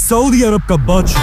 Saudi अरब का बादशाह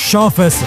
शाह फैसल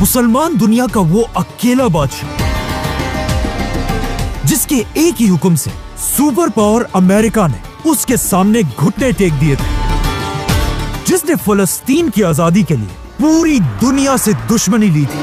मुसलमान दुनिया का वो अकेला बादशाह जिसके एक ही हुक्म से सुपर पावर अमेरिका ने उसके सामने घुटने टेक दिए थे, जिसने फलस्तीन की आजादी के लिए पूरी दुनिया से दुश्मनी ली थी।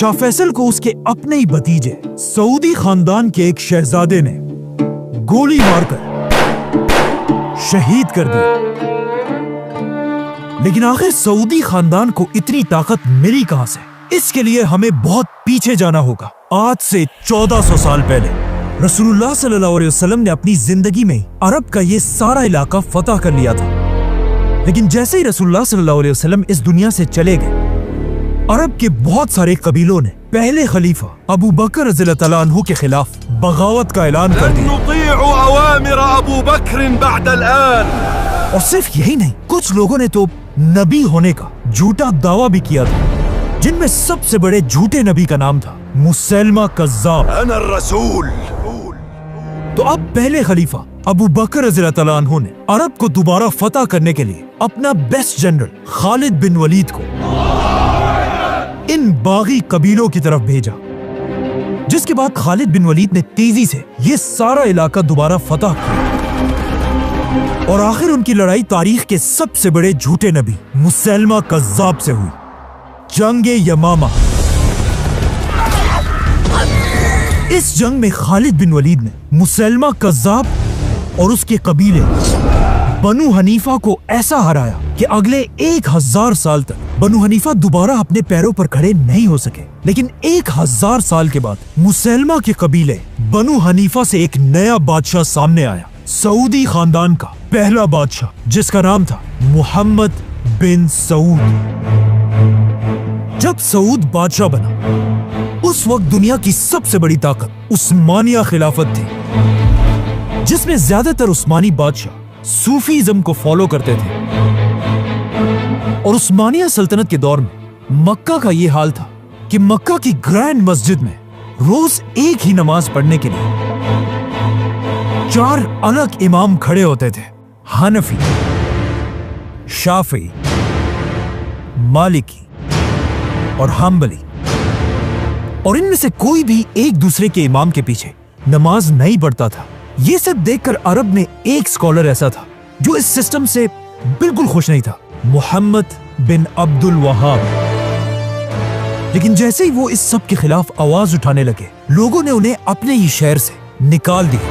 शाह फैसल को उसके अपने ही भतीजे सऊदी खानदान के एक शहजादे ने गोली मारकर शहीद कर दिया। लेकिन आखिर सऊदी खानदान को इतनी ताकत मिली कहां से? इसके लिए हमें बहुत पीछे जाना होगा। आज से 1400 साल पहले रसूलुल्लाह सल्लल्लाहु अलैहि वसल्लम ने अपनी जिंदगी में अरब का ये सारा इलाका फतह कर लिया था। लेकिन जैसे ही रसूलुल्लाह सल्लल्लाहु अलैहि वसल्लम इस दुनिया से चले गए, अरब के बहुत सारे कबीलों ने पहले खलीफा अबू बकर रज़ियल्लाहु तआला अन्हु के खिलाफ बगावत का ऐलान कर दिया। और सिर्फ यही नहीं, कुछ लोगों ने तो नबी होने का झूठा दावा भी किया था, जिनमें सबसे बड़े झूठे नबी का नाम था मुसैलमा कज़्ज़ाब। तो अब पहले खलीफा अबू बकर रज़ियल्लाहु तआला अन्हु ने अरब को दोबारा फतह करने के लिए अपना बेस्ट जनरल खालिद बिन वलीद को इन बागी कबीलों की तरफ भेजा, जिसके बाद खालिद बिन वलीद ने तेजी से ये सारा इलाका दोबारा फतह किया। और आखिर उनकी लड़ाई तारीख के सबसे बड़े झूठे नबी मुसैलमा कज़्ज़ाब से हुई, जंगे यमामा। इस जंग में खालिद बिन वलीद ने मुसैलमा कज़्ज़ाब और उसके कबीले बनु हनीफा को ऐसा हराया कि अगले 1000 साल तक बनु हनीफा दोबारा अपने पैरों पर खड़े नहीं हो सके। लेकिन 1000 साल के बाद मुसैलमा के कबीले बनु हनीफा से एक नया बादशाह सामने आया, सऊदी खानदान का पहला बादशाह, जिसका नाम था मोहम्मद बिन सऊद। जब सऊद बादशाह बना, उस वक्त दुनिया की सबसे बड़ी ताकत उस्मानिया खिलाफत थी, जिसमें ज्यादातर उस्मानी बादशाह सूफीज्म को फॉलो करते थे। और उस्मानिया सल्तनत के दौर में मक्का का यह हाल था कि मक्का की ग्रैंड मस्जिद में रोज एक ही नमाज पढ़ने के लिए 4 अलग इमाम खड़े होते थे, हनफी, शाफी, मालिकी और हम्बली। और इनमें से कोई भी एक दूसरे के इमाम के पीछे नमाज नहीं पढ़ता था। ये सब देखकर अरब में एक स्कॉलर ऐसा था जो इस सिस्टम से बिल्कुल खुश नहीं था, मोहम्मद बिन अब्दुल वहाब। लेकिन जैसे ही वो इस सब के खिलाफ आवाज उठाने लगे, लोगों ने उन्हें अपने ही शहर से निकाल दिया।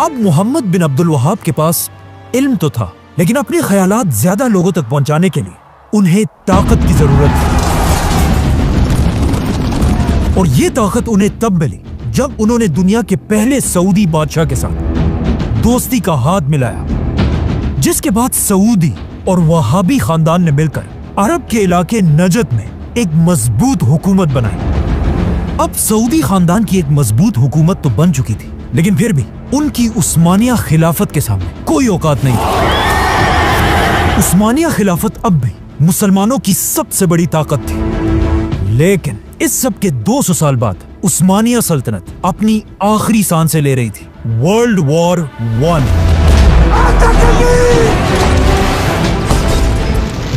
अब मोहम्मद बिन अब्दुल वहाब के पास इल्म तो था, लेकिन अपने ख्यालात ज्यादा लोगों तक पहुंचाने के लिए उन्हें ताकत की जरूरत थी। और ये ताकत उन्हें तब मिली जब उन्होंने दुनिया के पहले सऊदी बादशाह के साथ दोस्ती का हाथ मिलाया, जिसके बाद सऊदी और वहाबी खानदान ने मिलकर अरब के इलाके नजद में एक मजबूत हुकूमत बनाई। अब सऊदी खानदान की एक मजबूत हुकूमत तो बन चुकी थी, लेकिन फिर भी उनकी उस्मानिया खिलाफत के सामने कोई औकात नहीं थी। उस्मानिया खिलाफत अब भी मुसलमानों की सबसे बड़ी ताकत थी। लेकिन इस सब के 200 साल बाद उस्मानिया सल्तनत अपनी आखिरी सांसें ले रही थी। वर्ल्ड वॉर 1,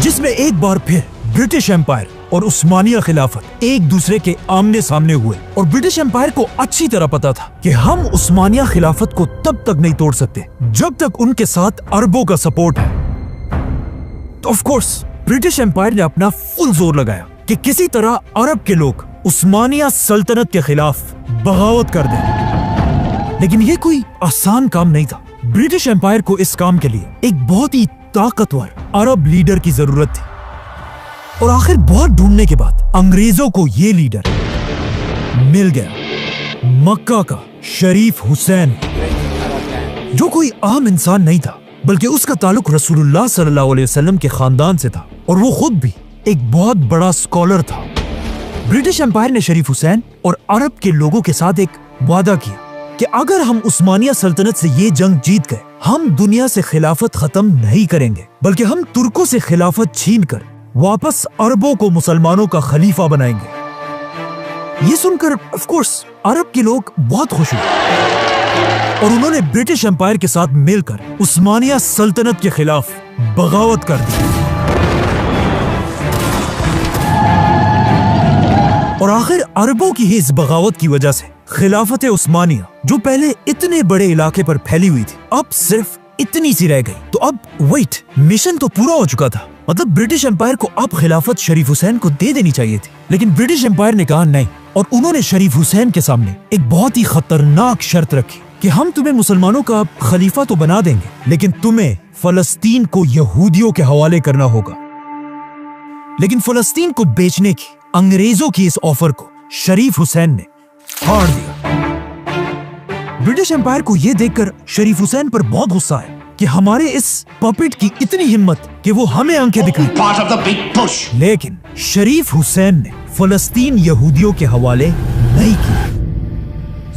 जिसमें एक बार फिर ब्रिटिश एम्पायर और उस्मानिया खिलाफत एक दूसरे के आमने सामने हुए। और ब्रिटिश एम्पायर को अच्छी तरह पता था कि हम उस्मानिया खिलाफत को तब तक नहीं तोड़ सकते जब तक उनके साथ अरबों का सपोर्ट है। तो ऑफ कोर्स ब्रिटिश एम्पायर ने अपना फुल जोर लगाया कि किसी तरह अरब के लोग उस्मानिया सल्तनत के खिलाफ बगावत कर दें। लेकिन यह कोई आसान काम नहीं था। ब्रिटिश एम्पायर को इस काम के लिए एक बहुत ही ताकतवर अरब लीडर की जरूरत थी। और आखिर बहुत ढूंढने के बाद अंग्रेजों को यह लीडर मिल गया, मक्का का शरीफ हुसैन, जो कोई आम इंसान नहीं था, बल्कि उसका ताल्लुक रसूलुल्लाह सल्लल्लाहु अलैहि वसल्लम के खानदान से था। और वो खुद भी एक बहुत बड़ा स्कॉलर था। ब्रिटिश एम्पायर ने शरीफ हुसैन और अरब के लोगों के साथ एक वादा किया कि अगर हम उस्मानिया सल्तनत से ये जंग जीत गए, हम दुनिया से खिलाफत खत्म नहीं करेंगे, बल्कि हम तुर्कों से खिलाफत छीनकर वापस अरबों को मुसलमानों का खलीफा बनाएंगे। ये सुनकर ऑफ कोर्स अरब के लोग बहुत खुश हुए और उन्होंने ब्रिटिश एम्पायर के साथ मिलकर उस्मानिया सल्तनत के खिलाफ बगावत कर दी। और आखिर अरबों की ही इस बगावत की वजह से खिलाफत उस्मानिया, जो पहले इतने बड़े इलाके पर फैली हुई थी, अब सिर्फ इतनी सी रह गई। तो अब वेट, मिशन तो पूरा हो चुका था, मतलब ब्रिटिश एम्पायर को अब खिलाफत शरीफ हुसैन को दे देनी चाहिए थी। लेकिन ब्रिटिश एम्पायर ने कहा नहीं, और उन्होंने शरीफ हुसैन के सामने एक बहुत ही खतरनाक शर्त रखी कि हम तुम्हें मुसलमानों का खलीफा तो बना देंगे, लेकिन तुम्हें फलस्तीन को यहूदियों के हवाले करना होगा। लेकिन फलस्तीन को बेचने की अंग्रेजों की इस ऑफर को शरीफ हुसैन ने फाड़ दिया। ब्रिटिश एम्पायर को यह देखकर शरीफ हुसैन पर बहुत गुस्सा है कि हमारे इस पपेट की इतनी हिम्मत कि वो हमें आंखें दिखाई। लेकिन शरीफ हुसैन ने फलस्तीन यहूदियों के हवाले नहीं किया।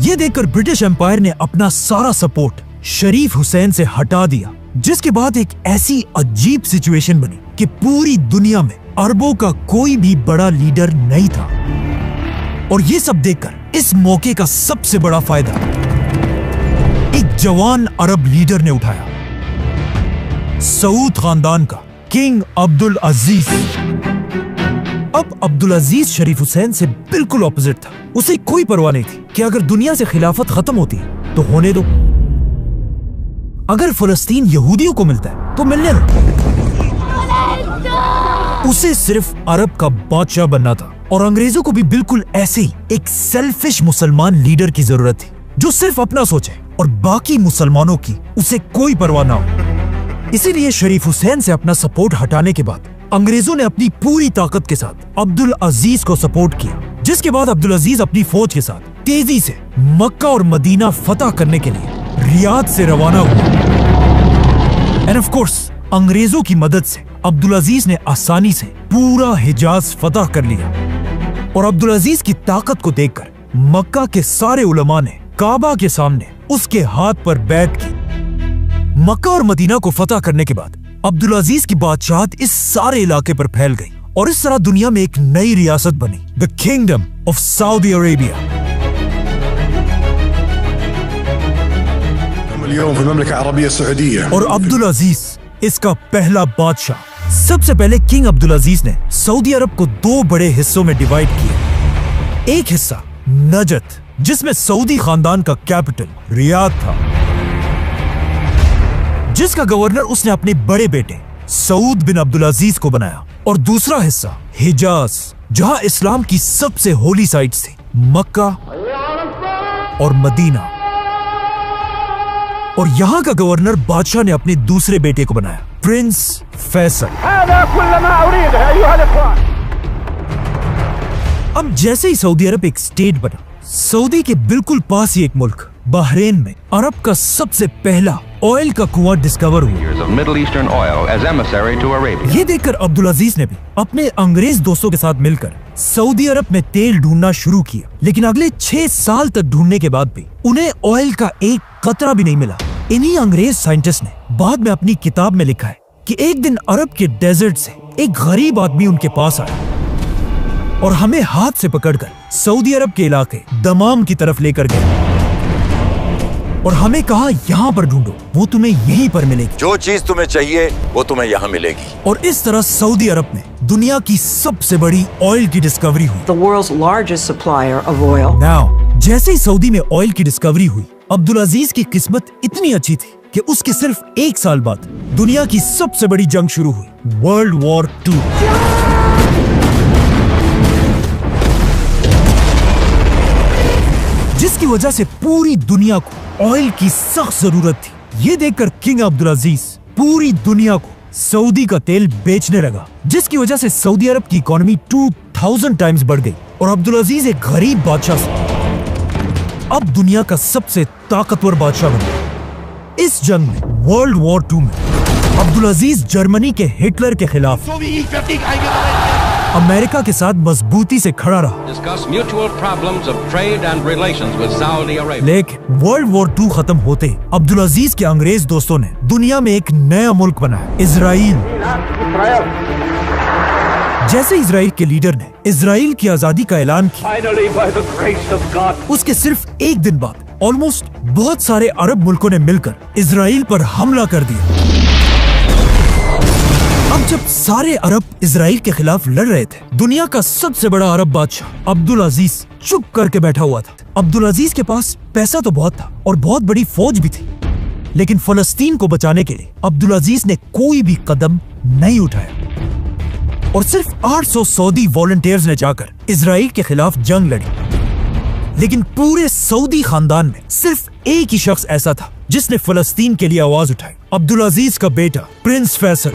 यह देखकर ब्रिटिश एम्पायर ने अपना सारा सपोर्ट शरीफ हुसैन से हटा दिया, जिसके बाद एक ऐसी अजीब सिचुएशन बनी कि पूरी दुनिया में अरबों का कोई भी बड़ा लीडर नहीं था। और ये सब देखकर इस मौके का सबसे बड़ा फायदा एक जवान अरब लीडर ने उठाया, सऊद खानदान का किंग अब्दुल अजीज। अब अब्दुल अजीज शरीफ हुसैन से बिल्कुल ऑपोजिट था। उसे कोई परवाह नहीं थी कि अगर दुनिया से खिलाफत खत्म होती है तो होने दो, अगर फलस्तीन यहूदियों को मिलता है तो मिलने दो। उसे सिर्फ अरब का बादशाह बनना था और अंग्रेजों को भी बिल्कुल ऐसे ही एक सेल्फिश मुसलमान लीडर की जरूरत थी, जो सिर्फ अपना सोचे और बाकी मुसलमानों की उसे कोई परवाह ना हो। इसीलिए शरीफ हुसैन से अपना सपोर्ट हटाने के बाद अंग्रेजों ने अपनी पूरी ताकत के साथ अब्दुल अजीज को सपोर्ट किया, जिसके बाद अब्दुल अजीज अपनी फौज के साथ तेजी से मक्का और मदीना फतह करने के लिए रियाद से रवाना हुआ। एंड ऑफ कोर्स अंग्रेजों की मदद से अब्दुल अजीज ने आसानी से पूरा हिजाज फतह कर लिया। और अब्दुल अजीज की ताकत को देखकर मक्का के सारे उलमा ने काबा के सामने उसके हाथ पर बैठ की। मक्का और मदीना को फतह करने के बाद अब्दुल अजीज की बादशाहत इस सारे इलाके पर फैल गई और इस तरह दुनिया में एक नई रियासत बनी, the kingdom of Saudi Arabia. और अब्दुल अजीज इसका पहला बादशाह। सबसे पहले किंग अब्दुल अजीज ने सऊदी अरब को दो बड़े हिस्सों में डिवाइड किया। एक हिस्सा नजद, जिसमें सऊदी खानदान का कैपिटल रियाद था, जिसका गवर्नर उसने अपने बड़े बेटे सऊद बिन अब्दुल अजीज को बनाया। और दूसरा हिस्सा हिजाज, जहां इस्लाम की सबसे होली साइट्स थी, मक्का और मदीना। और यहाँ का गवर्नर बादशाह ने अपने दूसरे बेटे को बनाया, प्रिंस फैसल। अब जैसे ही सऊदी अरब एक स्टेट बना, सऊदी के बिल्कुल पास ही एक मुल्क बहरीन में अरब का सबसे पहला ऑयल का कुआं डिस्कवर हुआ। ये देखकर अब्दुल अजीज ने भी अपने अंग्रेज दोस्तों के साथ मिलकर सऊदी अरब में तेल ढूंढना शुरू किया। लेकिन अगले 6 साल तक ढूंढने के बाद भी उन्हें ऑयल का एक कतरा भी नहीं मिला। इन्हीं अंग्रेज साइंटिस्ट ने बाद में अपनी किताब में लिखा है कि एक दिन अरब के डेजर्ट से एक गरीब आदमी उनके पास आया और हमें हाथ से पकड़कर सऊदी अरब के इलाके दमाम की तरफ लेकर गया और हमें कहा यहाँ पर ढूंढो, वो तुम्हें यहीं पर मिलेगी। जो चीज तुम्हें चाहिए वो तुम्हें यहाँ मिलेगी। और इस तरह सऊदी अरब में दुनिया की सबसे बड़ी ऑयल की डिस्कवरी हुई। The world's largest supplier of oil. Now, जैसे ही सऊदी में ऑयल की डिस्कवरी हुई, अब्दुल अजीज की किस्मत इतनी अच्छी थी कि उसके सिर्फ 1 साल बाद दुनिया की सबसे बड़ी जंग शुरू हुई, वर्ल्ड वॉर 2। जिसकी वजह से पूरी दुनिया को ऑयल की सख्त जरूरत थी। ये देखकर किंग अब्दुल अजीज पूरी दुनिया को सऊदी का तेल बेचने लगा, जिसकी वजह से सऊदी अरब की इकोनॉमी 2000 टाइम्स बढ़ गई और अब्दुल अजीज एक गरीब बादशाह से अब दुनिया का सबसे ताकतवर बादशाह बना। इस जंग में, वर्ल्ड वॉर 2 में, अब्दुल अजीज जर्मनी के हिटलर के खिलाफ अमेरिका के साथ मजबूती से खड़ा रहा। Discuss mutual problems of trade and relations with Saudi Arabia. लेकिन वर्ल्ड वॉर 2 खत्म होते ही अब्दुल अजीज के अंग्रेज दोस्तों ने दुनिया में एक नया मुल्क बनाया, इजराइल। जैसे इजराइल के लीडर ने इजराइल की आजादी का ऐलान किया, Finally, by the grace of God, उसके सिर्फ एक दिन बाद ऑलमोस्ट बहुत सारे अरब मुल्कों ने मिलकर इजराइल पर हमला कर दिया। अब जब सारे अरब इजराइल के खिलाफ लड़ रहे थे, दुनिया का सबसे बड़ा अरब बादशाह अब्दुल अजीज चुप करके बैठा हुआ था। अब्दुल अजीज के पास पैसा तो बहुत था और बहुत बड़ी फौज भी थी, लेकिन फलस्तीन को बचाने के लिए अब्दुल अजीज ने कोई भी कदम नहीं उठाया और सिर्फ 800 सऊदी वॉलंटियर्स ने जाकर इजराइल के खिलाफ जंग लड़ी। लेकिन पूरे सऊदी खानदान में सिर्फ एक ही शख्स ऐसा था जिसने फलस्तीन के लिए आवाज उठाई, अब्दुल अजीज का बेटा प्रिंस फैसल,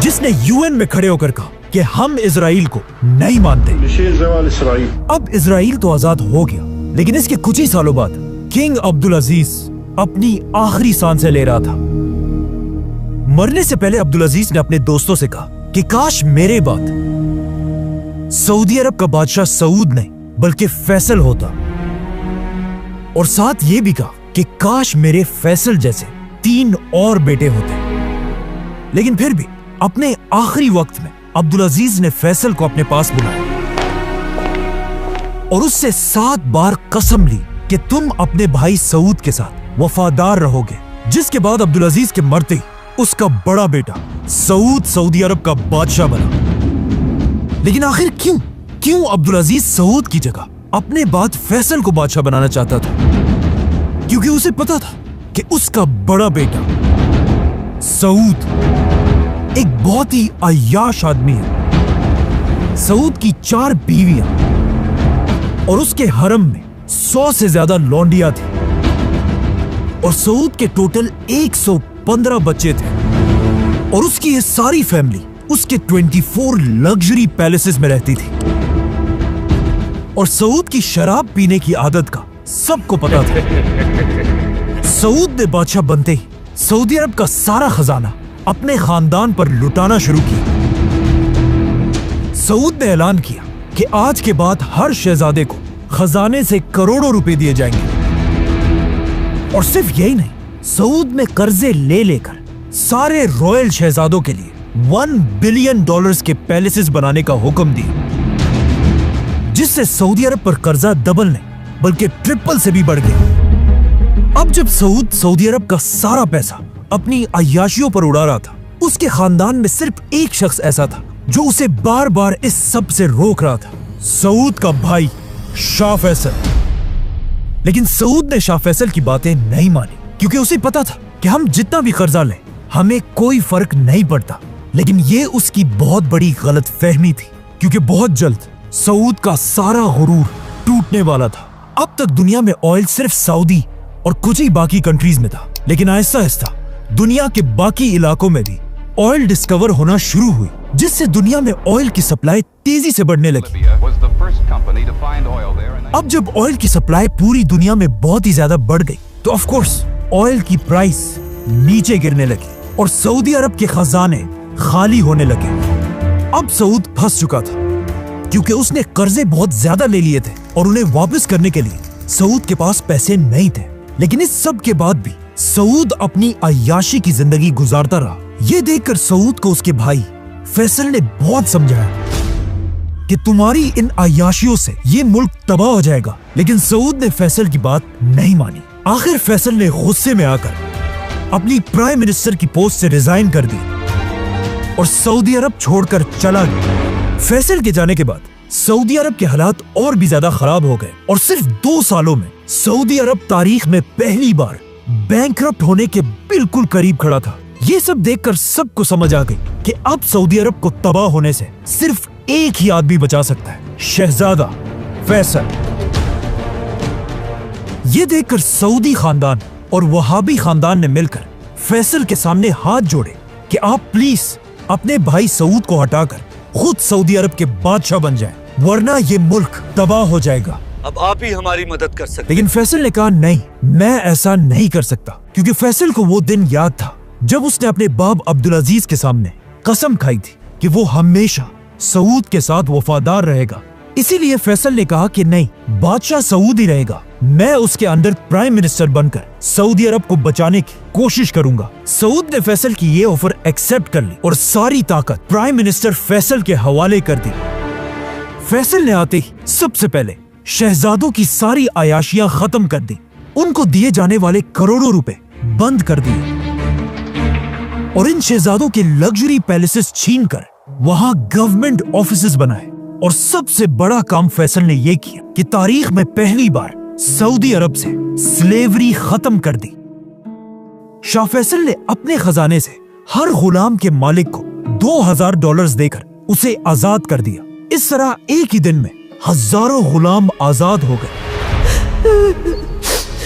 जिसने यूएन में खड़े होकर कहा कि हम इजराइल को नहीं मानते। अब इजराइल तो आजाद हो गया, लेकिन इसके कुछ ही सालों बाद किंग अब्दुल अजीज अपनी आखिरी सांसें ले रहा था। मरने से पहले अब्दुल अजीज ने अपने दोस्तों से कहा कि काश मेरे बाद सऊदी अरब का बादशाह सऊद नहीं बल्कि फैसल होता, और साथ ये भी कहा कि काश मेरे फैसल जैसे 3 और बेटे होते। लेकिन फिर भी अपने आखिरी वक्त में अब्दुल अजीज ने फैसल को अपने पास बुलाया और उससे 7 बार कसम ली कि तुम अपने भाई सऊद के साथ वफादार रहोगे। जिसके बाद अब्दुल अजीज के मरते ही उसका बड़ा बेटा सऊद सऊदी अरब का बादशाह बना। लेकिन आखिर क्यों अब्दुल अजीज सऊद की जगह अपने बाद फैसल को बादशाह बनाना चाहता था? क्योंकि उसे पता था कि उसका बड़ा बेटा सऊद एक बहुत ही अय्याश आदमी है। सऊद की 4 बीवियां और उसके हरम में 100 से ज्यादा लौंडियां थी और सऊद के टोटल 115 बच्चे थे और उसकी ये सारी फैमिली उसके 24 लग्जरी पैलेसेस में रहती थी। और सऊद की शराब पीने की आदत का सबको पता था। सऊद ने बादशाह बनते ही सऊदी अरब का सारा खजाना अपने खानदान पर लुटाना शुरू किया। सऊद ने ऐलान किया कि आज के बाद हर शहजादे को खजाने से करोड़ों रुपए दिए जाएंगे। और सिर्फ यही नहीं, सऊद ने कर्जे ले लेकर सारे रॉयल शहजादों के लिए $1 बिलियन के पैलेसेस बनाने का हुक्म दिया, जिससे सऊदी अरब पर कर्जा डबल नहीं बल्कि ट्रिपल से भी बढ़ गया। अब जब सऊद सऊदी अरब का सारा पैसा अपनी अय्याशियों पर उड़ा रहा था, उसके खानदान में सिर्फ एक शख्स ऐसा था जो उसे बार बार इस सब से रोक रहा था, सऊद का भाई शाह फैसल। लेकिन सऊद ने शाह फैसल की बातें नहीं मानी, क्योंकि उसे पता था कि हम जितना भी कर्जा लें हमें कोई फर्क नहीं पड़ता। लेकिन ये उसकी बहुत बड़ी गलतफहमी थी, क्योंकि बहुत जल्द सऊद का सारा गुरूर टूटने वाला था। अब तक दुनिया में ऑयल सिर्फ सऊदी और कुछ ही बाकी कंट्रीज में था, लेकिन आहिस्ता आहिस्ता दुनिया के बाकी इलाकों में भी ऑयल डिस्कवर होना शुरू हुई, जिससे दुनिया में ऑयल की सप्लाई तेजी से बढ़ने लगी। अब जब ऑयल की सप्लाई पूरी दुनिया में बहुत ही ज्यादा बढ़ गई, तो ऑफ कोर्स ऑयल की प्राइस नीचे गिरने लगी और सऊदी अरब के खजाने खाली होने लगे। अब सऊद फंस चुका था, क्योंकि उसने कर्जे बहुत ज्यादा ले लिए थे और उन्हें वापस करने के लिए सऊद के पास पैसे नहीं थे। लेकिन इस सब के बाद भी सऊद अपनी अय्याशी की जिंदगी गुजारता रहा। ये देखकर सऊद को उसके भाई फैसल ने बहुत समझाया कि तुम्हारी इन अय्याशियों से ये मुल्क तबाह हो जाएगा। लेकिन सऊद ने फैसल की बात नहीं मानी। आखिर फैसल ने गुस्से में आकर अपनी प्राइम मिनिस्टर की पोस्ट से रिजाइन कर दी और सऊदी अरब छोड़कर चला गया। फैसल के जाने के बाद सऊदी अरब के हालात और भी ज्यादा खराब हो गए और सिर्फ 2 सालों में सऊदी अरब तारीख में पहली बार बैंकरप्ट होने के बिल्कुल करीब खड़ा था। ये सब देखकर सबको समझ आ गई कि अब सऊदी अरब को तबाह होने से सिर्फ एक ही आदमी बचा सकता है, शहजादा फैसल। ये देखकर सऊदी खानदान और वहाबी खानदान ने मिलकर फैसल के सामने हाथ जोड़े कि आप प्लीज अपने भाई सऊद को हटाकर खुद सऊदी अरब के बादशाह बन जाएं, वरना ये मुल्क तबाह हो जाएगा। अब आप ही हमारी मदद कर सकते। लेकिन फैसल ने कहा नहीं, मैं ऐसा नहीं कर सकता, क्योंकि फैसल को वो दिन याद था जब उसने अपने बाप अब्दुल अजीज के सामने कसम खाई थी कि वो हमेशा सऊद के साथ वफादार रहेगा। इसीलिए फैसल ने कहा कि नहीं, बादशाह सऊद ही रहेगा, मैं उसके अंडर प्राइम मिनिस्टर बनकर सऊदी अरब को बचाने की कोशिश करूंगा। सऊद ने फैसल की ये ऑफर एक्सेप्ट कर ली और सारी ताकत प्राइम मिनिस्टर फैसल के हवाले कर दी। फैसल ने आते ही सबसे पहले शहजादों की सारी अयाशियां खत्म कर दी, उनको दिए जाने वाले करोड़ों रुपए बंद कर दिए और इन शहजादों के लग्जरी पैलेसेस छीनकर वहां गवर्नमेंट ऑफिसेस बनाए। और सबसे बड़ा काम फैसल ने यह किया कि तारीख में पहली बार सऊदी अरब से स्लेवरी खत्म कर दी। शाह फैसल ने अपने खजाने से हर गुलाम के मालिक को $2000 देकर उसे आजाद कर दिया। इस तरह एक ही दिन में हजारों गुलाम आजाद हो गए।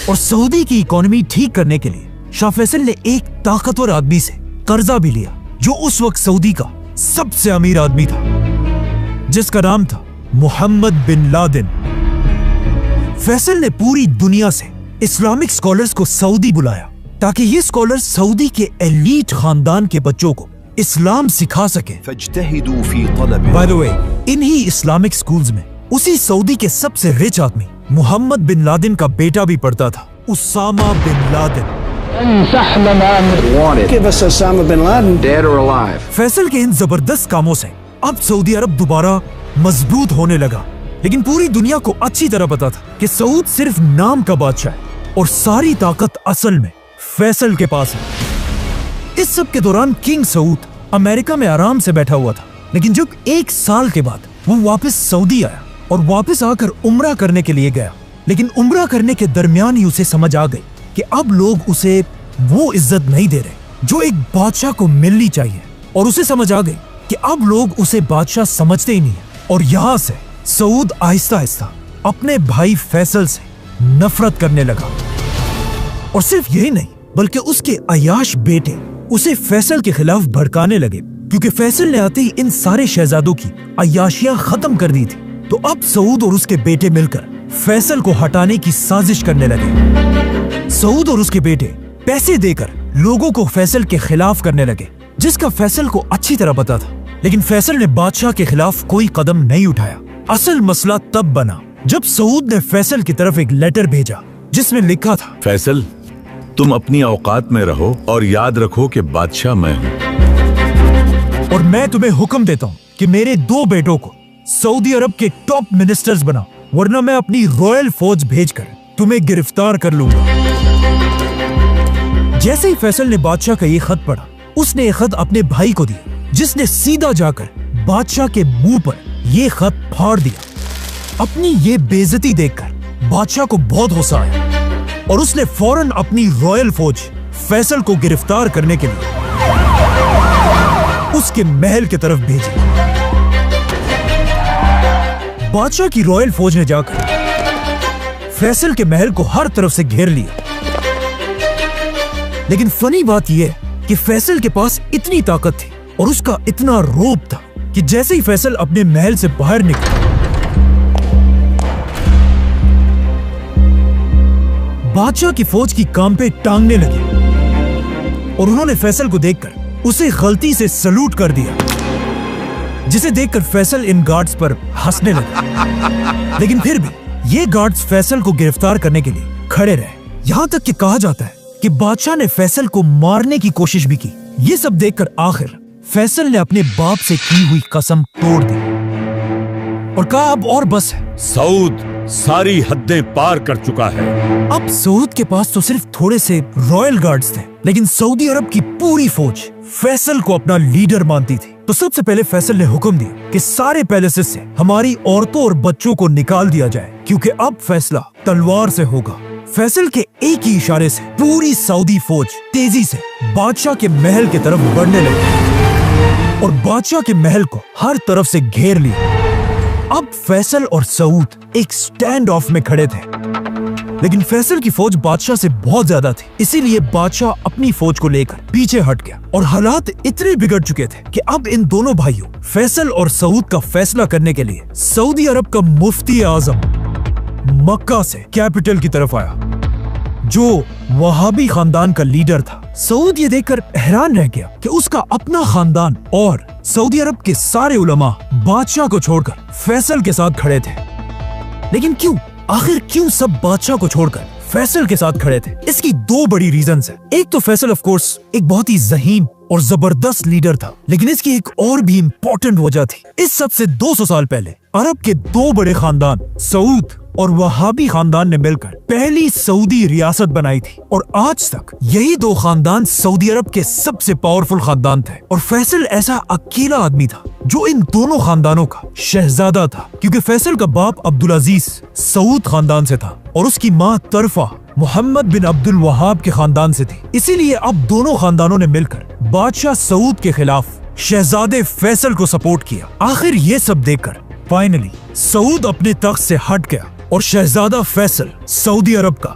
और सऊदी की इकोनॉमी ठीक करने के लिए शाह फैसल ने एक ताकतवर आदमी से कर्जा भी लिया, जो उस वक्त सऊदी का सबसे अमीर आदमी था, जिसका नाम था मोहम्मद बिन लादेन। फैसल ने पूरी दुनिया से इस्लामिक स्कॉलर्स को सऊदी बुलाया ताकि ये स्कॉलर्स सऊदी के एलीट खानदान के बच्चों को इस्लाम सिखा सके। बाय द वे, इन्हीं इस्लामिक स्कूल्स में उसी सऊदी के सबसे रिच आदमी मोहम्मद बिन लादेन का बेटा भी पढ़ता था, उसामा बिन लादेन। फैसल के इन जबरदस्त कामों से अब सऊदी अरब दोबारा मजबूत होने लगा, लेकिन पूरी दुनिया को अच्छी तरह पता था कि सऊद सिर्फ नाम का बादशाह है और सारी ताकत असल में फैसल के पास है। इस सब के दौरान किंग सऊद अमेरिका में आराम से बैठा हुआ था, लेकिन जब 1 साल के बाद वो वापस सऊदी आया और वापस आकर उम्रा करने के लिए गया, लेकिन उम्रा करने के दरमियान ही उसे समझ आ गई कि अब लोग उसे वो इज्जत नहीं दे रहे जो एक बादशाह को मिलनी चाहिए, और उसे समझ आ गई कि अब लोग उसे बादशाह समझते ही नहीं है। और यहाँ से सऊद आहिस्ता आहिस्ता अपने भाई फैसल से नफरत करने लगा। और सिर्फ यही नहीं, बल्कि उसके अयाश बेटे उसे फैसल के खिलाफ भड़काने लगे, क्योंकि फैसल ने आते ही इन सारे शहजादों की अयाशियां खत्म कर दी थी। तो अब सऊद और उसके बेटे मिलकर फैसल को हटाने की साजिश करने लगे। सऊद और उसके बेटे पैसे देकर लोगों को फैसल के खिलाफ करने लगे, जिसका फैसल को अच्छी तरह पता था, लेकिन फैसल ने बादशाह के खिलाफ कोई कदम नहीं उठाया। असल मसला तब बना जब सऊद ने फैसल की तरफ एक लेटर भेजा जिसमें लिखा था, फैसल, तुम अपनी औकात में रहो और याद रखो कि बादशाह मैं हूँ, और मैं तुम्हें हुक्म देता हूँ कि मेरे 2 बेटों को सऊदी अरब के टॉप मिनिस्टर्स बनाओ, वरना मैं अपनी रॉयल फौज भेजकर तुम्हें गिरफ्तार कर लूंगा। जैसे ही फैसल ने बादशाह का ये खत पढ़ा, उसने ये खत अपने भाई को दिया, जिसने सीधा जाकर बादशाह के मुंह पर ये खत फाड़ दिया। अपनी ये बेइज्जती देखकर बादशाह को बहुत गुस्सा आया और उसने फौरन अपनी रॉयल फौज फैसल को गिरफ्तार करने के लिए उसके महल की तरफ भेजी। बादशाह की रॉयल फौज ने जाकर फैसल के महल को हर तरफ से घेर लिया। लेकिन फनी बात यह कि फैसल के पास इतनी ताकत थी और उसका इतना रोब था कि जैसे ही फैसल अपने महल से बाहर निकला, बादशाह की फौज की कांपे टांगने लगी और उन्होंने फैसल को देखकर उसे गलती से सलूट कर दिया, जिसे देखकर फैसल इन गार्ड्स पर हंसने लगा। लेकिन फिर भी ये गार्ड्स फैसल को गिरफ्तार करने के लिए खड़े रहे। यहां तक कि कहा जाता है कि बादशाह ने फैसल को मारने की कोशिश भी की। ये सब देखकर आखिर फैसल ने अपने बाप से की हुई कसम तोड़ दी और कहा अब और बस है। सऊद सारी हदें पार कर चुका है। अब सऊद के पास तो सिर्फ थोड़े से रॉयल गार्ड्स थे, लेकिन सऊदी अरब की पूरी फौज फैसल को अपना लीडर मानती थी। तो सबसे पहले फैसल ने हुक्म दिया कि सारे पैलेसेस से हमारी औरतों और बच्चों को निकाल दिया जाए, क्योंकि अब फैसला तलवार से होगा। फैसल के एक ही इशारे से पूरी सऊदी फौज तेजी से बादशाह के महल की तरफ बढ़ने लगी और बादशाह के महल को हर तरफ से घेर लिया। अब फैसल और सऊद एक स्टैंड ऑफ में खड़े थे, लेकिन फैसल की फौज बादशाह से बहुत ज्यादा थी, इसीलिए बादशाह अपनी फौज को लेकर पीछे हट गया और हालात इतने बिगड़ चुके थे कि अब इन दोनों भाइयों फैसल और सऊद का फैसला करने के लिए सऊदी अरब का मुफ्ती आजम मक्का से कैपिटल की तरफ आया, जो वहाबी खानदान का लीडर था। सऊद ये देखकर हैरान रह गया कि उसका अपना खानदान और सऊदी अरब के सारे उलमा बादशाह को छोड़कर फैसल के साथ खड़े थे। लेकिन क्यों, आखिर क्यों सब बादशाह को छोड़कर फैसल के साथ खड़े थे? इसकी दो बड़ी रीजंस है। एक तो फैसल ऑफ कोर्स एक बहुत ही ज़हीम और जबरदस्त लीडर था, लेकिन इसकी एक और भी इम्पोर्टेंट वजह थी। इस सब से 200 साल पहले अरब के दो बड़े खानदान सऊद और वहाबी खानदान ने मिलकर पहली सऊदी रियासत बनाई थी, और आज तक यही दो खानदान सऊदी अरब के सबसे पावरफुल खानदान थे। और फैसल ऐसा अकेला आदमी था जो इन दोनों खानदानों का शहजादा था, क्योंकि फैसल का बाप अब्दुल अजीज सऊद खानदान से था और उसकी माँ तरफा मोहम्मद बिन अब्दुल वहाब के खानदान से थी। इसीलिए अब दोनों खानदानों ने मिलकर बादशाह सऊद के खिलाफ शहजादे फैसल को सपोर्ट किया। आखिर ये सब देखकर फाइनली सऊद अपने तख्त से हट गया और शहजादा फैसल सऊदी अरब का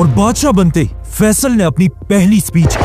और बादशाह बनते ही फैसल ने अपनी पहली स्पीच की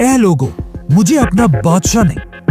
ए लोगों, मुझे अपना बादशाह नहीं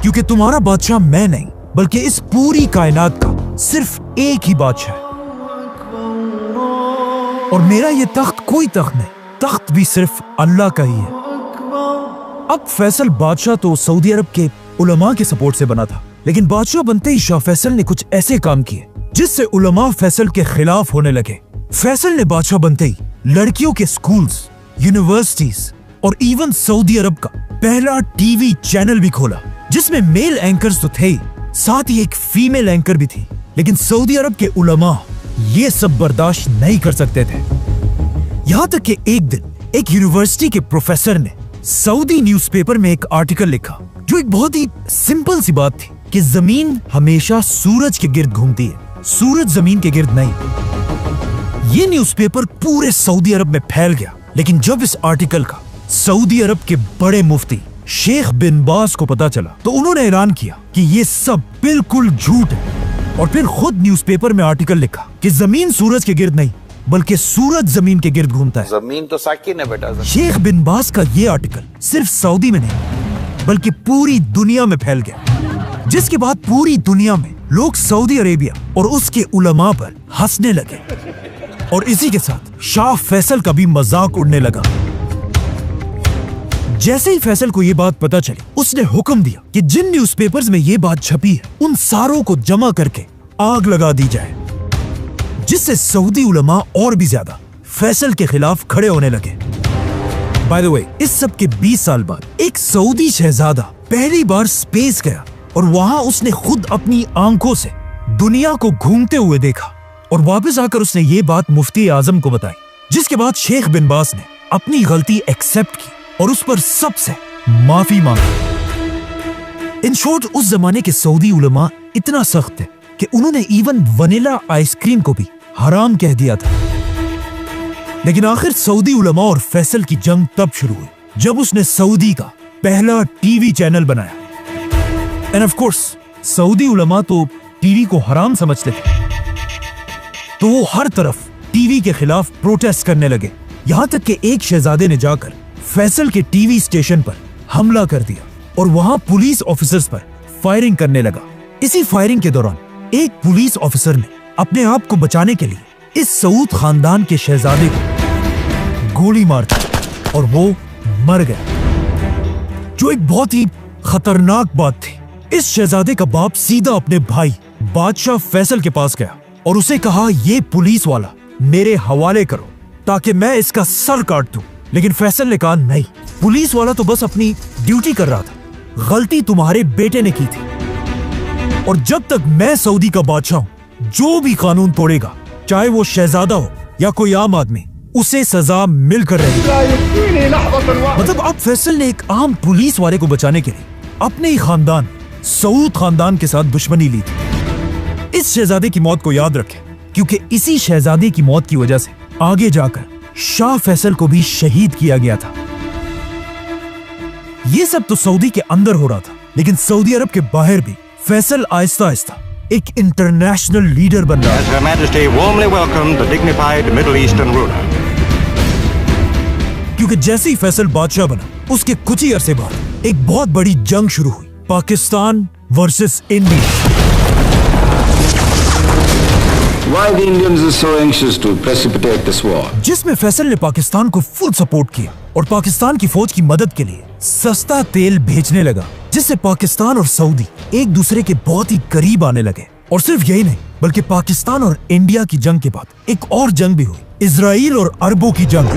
क्योंकि तुम्हारा बादशाह मैं नहीं बल्कि इस पूरी कायनात का सिर्फ एक ही बादशाह है। और मेरा ये तख्त कोई तख्त नहीं, तख्त भी सिर्फ अल्लाह का ही है। अब फैसल बादशाह तो सऊदी अरब के उलमा के सपोर्ट से बना था, लेकिन बादशाह बनते ही शाह फैसल ने कुछ ऐसे काम किए जिससे उलमा फैसल के खिलाफ होने लगे। फैसल ने बादशाह बनते ही लड़कियों के स्कूल्स, यूनिवर्सिटीज और इवन सऊदी अरब का पहला टीवी चैनल भी खोला, जिसमें मेल एंकर्स तो थे, साथ ही एक फीमेल एंकर भी थी। लेकिन सऊदी अरब के उलमा ये सब बर्दाश्त नहीं कर सकते थे। यहाँ तक कि एक दिन एक यूनिवर्सिटी के प्रोफेसर ने सऊदी न्यूज़पेपर में एक आर्टिकल लिखा जो एक बहुत ही सिंपल सी बात थी कि जमीन हमेशा सूरज के गिर्द घूमती है, सूरज जमीन के गिर्द नहीं। ये न्यूज़पेपर पूरे सऊदी अरब में फैल गया, लेकिन जब इस आर्टिकल का सऊदी अरब के बड़े मुफ्ती शेख बिन बाज को पता चला तो उन्होंने ऐलान किया कि ये सब बिल्कुल झूठ है, और फिर खुद न्यूज़पेपर में आर्टिकल लिखा कि जमीन सूरज के गिर्द नहीं बल्कि सूरज जमीन के गिर्द घूमता है। जमीन तो साकिन है बेटा। शेख बिन बाज का ये आर्टिकल सिर्फ सऊदी में नहीं बल्कि पूरी दुनिया में फैल गया, जिसके बाद पूरी दुनिया में लोग सऊदी अरेबिया और उसके उलमा पर हंसने लगे, और इसी के साथ शाह फैसल का भी मजाक उड़ने लगा। जैसे ही फैसल को ये बात पता चली, उसने हुक्म दिया कि जिन न्यूज़पेपर्स में ये बात छपी है उन सारों को जमा करके आग लगा दी जाए, जिससे सऊदी उलमा और भी ज्यादा फैसल के खिलाफ खड़े होने लगे। बाय द वे, इस सब के 20 साल बाद एक सऊदी शहजादा पहली बार स्पेस गया और वहां उसने खुद अपनी आंखों से दुनिया को घूमते हुए देखा, और वापस आकर उसने ये बात मुफ्ती आजम को बताई, जिसके बाद शेख बिन बाज ने अपनी गलती एक्सेप्ट की और उस पर सबसे माफी मांगी। इन शॉर्ट, उस जमाने के सऊदी उलमा इतना सख्त थे कि उन्होंने इवन वनीला आइसक्रीम को भी हराम कह दिया था। लेकिन आखिर सऊदी उलमा और फैसल की जंग तब शुरू हुई जब उसने सऊदी का पहला टीवी चैनल बनाया। एंड ऑफ कोर्स सऊदी उलमा तो टीवी को हराम समझते थे, तो वो हर तरफ टीवी के खिलाफ प्रोटेस्ट करने लगे। यहां तक कि एक शहजादे ने जाकर फैसल के टीवी स्टेशन पर हमला कर दिया और वहां पुलिस ऑफिसर्स पर फायरिंग करने लगा। इसी फायरिंग के दौरान एक पुलिस ऑफिसर ने अपने आप को बचाने के लिए इस सऊद खानदान के शहजादे को गोली मार दी और वो मर गया, जो एक बहुत ही खतरनाक बात थी। इस शहजादे का बाप सीधा अपने भाई बादशाह फैसल के पास गया और उसे कहा, ये पुलिस वाला मेरे हवाले करो ताकि मैं इसका सर काट दूं। लेकिन फैसल ने कहा, नहीं, पुलिस वाला तो बस अपनी ड्यूटी कर रहा था, गलती तुम्हारे बेटे ने की थी, और जब तक मैं सऊदी का बादशाह हूं, जो भी कानून तोड़ेगा, चाहे वो शहजादा हो या कोई आम आदमी, उसे सजा मिलकर रहेगी। मतलब अब फैसल ने एक आम पुलिस वाले को बचाने के लिए अपने ही खानदान सऊद खानदान के साथ दुश्मनी ली थी। इस शहजादे की मौत को याद रखें, क्योंकि इसी शहजादे की मौत की वजह से आगे जाकर शाह फैसल को भी शहीद किया गया था। ये सब तो सऊदी के अंदर हो रहा था, लेकिन सऊदी अरब के बाहर भी फैसल आहिस्ता आहिस्ता एक इंटरनेशनल लीडर बन रहा है। Her Majesty warmly welcomed the dignified Middle Eastern ruler. क्योंकि जैसे ही फैसल बादशाह बना, उसके कुछ ही अरसे बाद एक बहुत बड़ी जंग शुरू हुई Pakistan versus India. Why the Indians are so anxious to precipitate this war? जिसमें फैसल ने पाकिस्तान को फुल सपोर्ट किया और पाकिस्तान की फौज की मदद के लिए सस्ता तेल भेजने लगा, जिससे पाकिस्तान और सऊदी एक दूसरे के बहुत ही करीब आने लगे। और सिर्फ यही नहीं, बल्कि पाकिस्तान और इंडिया की जंग के बाद एक और जंग भी हुई, इजराइल और अरबों की जंग।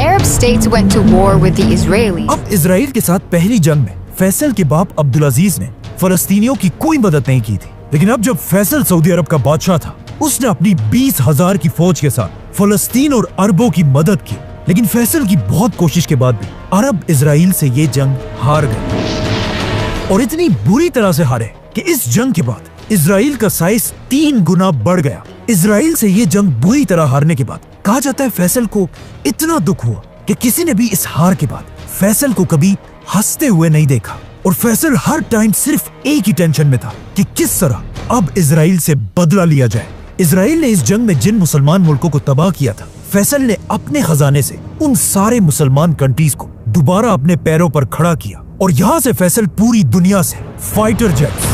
Arab states went to war with the Israelis. अब इजराइल के साथ पहली जंग में फैसल के बाप अब्दुल अजीज ने फलस्तीनियों की कोई मदद नहीं की थी, लेकिन अब जब फैसल सऊदी अरब का बादशाह था, उसने अपनी 20,000 की फौज के साथ फलस्तीन और अरबों की मदद की। लेकिन फैसल की बहुत कोशिश के बाद भी अरब इजराइल से ये जंग हार गए और इतनी बुरी तरह से हारे कि इस जंग के बाद इजराइल का साइज 3 गुना बढ़ गया। इजराइल से ये जंग बुरी तरह हारने के बाद कहा जाता है फैसल को इतना दुख हुआ कि किसी ने भी इस हार के बाद फैसल को कभी हंसते हुए नहीं देखा। और फैसल हर टाइम सिर्फ एक ही टेंशन में था कि किस तरह अब इजराइल से बदला लिया जाए। इजराइल ने इस जंग में जिन मुसलमान मुल्कों को तबाह किया था, फैसल ने अपने खजाने से उन सारे मुसलमान कंट्रीज को दोबारा अपने पैरों पर खड़ा किया और यहाँ से फैसल पूरी दुनिया से फाइटर जेट्स,